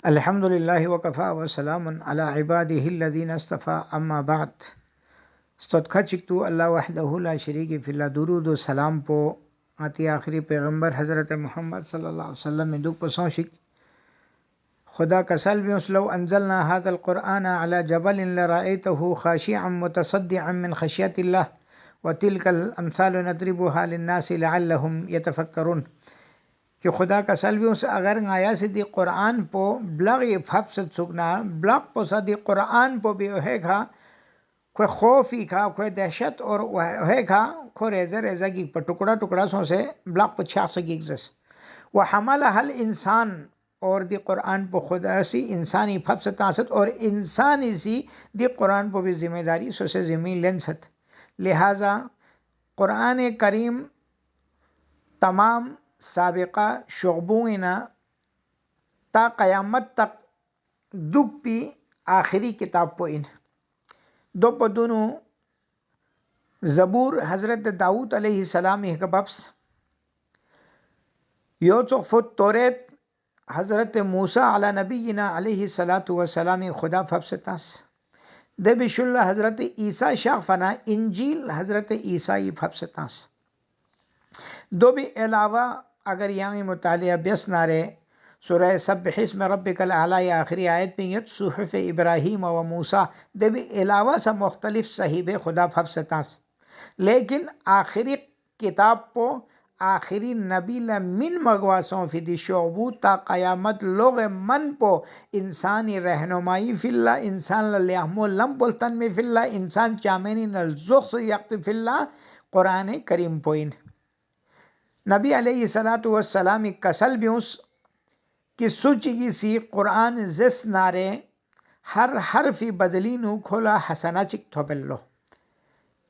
الحمد لله وكفى وسلام على عباده الذين اصطفى اما بعد. استدخچک تو اللہ وحدہ لا شریک فی اللہ درود و سلام پو آتی آخری پیغمبر حضرت محمد صلی اللہ علیہ وسلم میں دکھ پسوشک خدا کا سلبیوس لو انزلنا هذا القرآن على جبل لرأيته خاشعا متصدعا من خشیت اللہ وتلك الامثال نضربها للناس لعلهم يتفکرون کہ خدا کا سلبیوس اگر آیا سے دی قرآن پو بلغ حفظت سکنا بلغ پو سا دی قرآن پو بھی ہے کھا کوئی خوفی کھا کوئی دہشت اور ہے کھا کوئی ریزہ ریزہ کی پر ٹکڑا ٹکڑا سو سے بلغ پو چھاک سکی گزس وحمل حل انسان اور دی قرآن پو خدا سی انسانی حفظت آست اور انسانی سی دی قرآن پو بھی ذمہ داری سو سے زمین لنست. لہذا قرآن کریم تمام سابقہ شعبوں تا قیامت تک دک پی آخری کتاب پو ان دو پدونو زبور حضرت داؤد علیہ السلام ایک بفس یوسف توریت حضرت موسیٰ علی نبینا علیہ السلام خدا فبستاس دے بش اللہ حضرت عیسیٰ شاہ فنا انجیل حضرت عیسیٰ فبستاس دو بھی علاوہ اگر یہاں مطالعہ بیس نارے سورہ سبح اسم ربک الاعلی آخری آیت میں یت صحف ابراہیم و موسیٰ دے بھی علاوہ سا مختلف صحیب خدا فبستاس لیکن آخری کتاب پو آخری نبی لمن مگواسوں فی دی شعبو تا قیامت لوگ من پو انسانی رہنمائی فی اللہ انسان لیہمو لم بلتن میں فی اللہ انسان چامینی نلزوخ سے یقت فی اللہ قرآن کریم پوئن نبی علیہ السلام کسل بیوس کہ سوچی سی قرآن زس نارے ہر حرفی بدلینو کھولا حسنا چک تھوبلو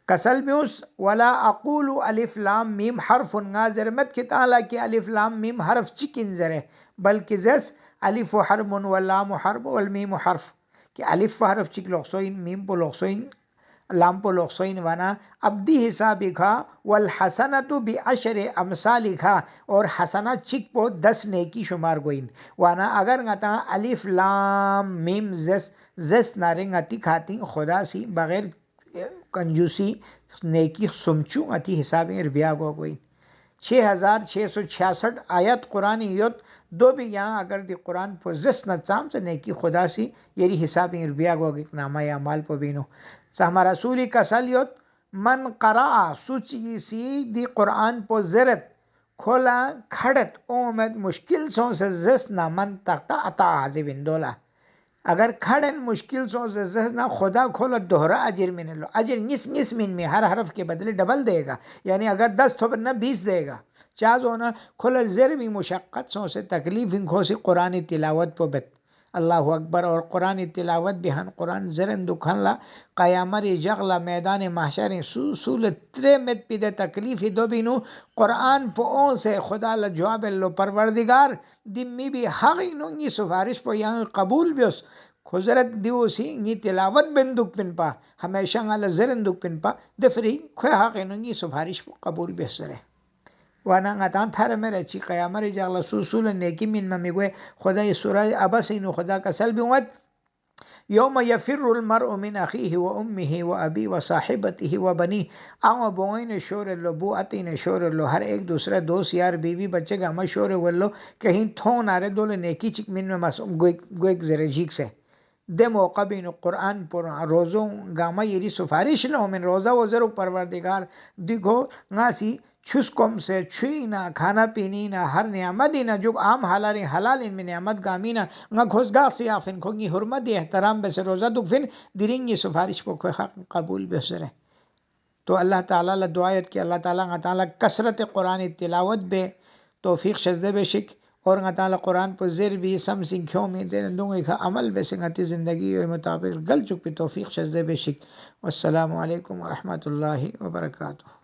کسل بیوس ولا اقول الف لام میم حرف نازر مت کی تعالی کی الف لام میم حرف چکن زرے بلکہ زس الف حرف واللام حرف والمیم حرف کہ الف حرف چک لوخسوین میم پو لوخسوین لام پو لوخسوین وانا ابدی حسابی کھا والحسنتو بعشر امثالی کھا اور حسنہ چک پو 10 نیکی شمار گوین وانا اگر گتا الف لام میم زس نارنگ اتی کھاتی خدا سی بغیر کنجوسی نیکی سمچو اتی حسابی ربیا گوین 6666 آیت قرآن یوت دو بھی یہاں اگر دی قرآن پو زس نظام سے نیکی خدا سی یری حسابی ربیا گوگی نامہ یا مال پو بینو سہما رسولی کا سلیوت من قرآ سوچی سی دی قرآن پو زرت کھولا کھڑت اومد مشکل سو سے زسنا من تختا عطا حضبن دولا اگر کھڑن مشکل سو سے زسنا خدا کھولا دوہرا اجر من لو اجر نس من میں ہر حرف کے بدلے ڈبل دے گا یعنی اگر 10 تھو نہ 20 دے گا چاز ہونا کھولا زر بھی مشقت سو سے تکلیف کھو سی قرآن تلاوت پو بت اللہ اکبر اور قرآن تلاوت بہن قرآن زرن دکھن لا قیامر جغلا میدان محشر سول تریمت پی دے تکلیفی دو بینو قرآن پو اون سے خدا لجواب اللہ پروردگار دمی بھی حقی نونگی سفارش پو یہاں قبول بیوس خزرت دیو سی نی تلاوت بندک پن پا ہمیشہ اللہ زرن دک پن پا دفری خوی حقی نونگی سفارش پو قبول بیوس رہے وانا غتان تھار میرے چی قیامر جغلا سول نیکی من ممیگوے خدا یہ سورہ ابسینو خدا کا سلبی ومت یوم یفر المرء من اخیہ و امہ و ابی و صاحبتہ و بنی آما بوئین شور اللہ بو اتین شور اللہ ہر ایک دوسرا دوست یار بیوی بچے گا ہمیں شور واللو کہیں تھون آرے دولے نیکی چک من میں گوئک زرجیک سے دے موقع بینو قرآن پر روزوں گاما یری سفارش لہو من روزہ وزرو پروردگار دیکھو ناسی چھس کم سے چھوئینا کھانا پینینا ہر نعمتینا جو عام حلال حلال ان میں نعمت گامینا نہ کھوزگاہ سیافن کھونگی حرمت دی احترام بے سے روزہ دکھفن درنگی سفارش کو کوئی حق قبول بے سرے تو اللہ تعالیٰ دعایت کہ اللہ تعالیٰ کثرت قرآن تلاوت بے توفیق شزدے بے شک اور اللہ تعالیٰ قرآن پر زیر بھی سمسنگ کھوں میں دین دونگی کا عمل بے سنگتی زندگی و مطابق گل چک پہ توفیق شزدے بے شک والسلام علیکم ورحمۃ اللہ وبرکاتہ.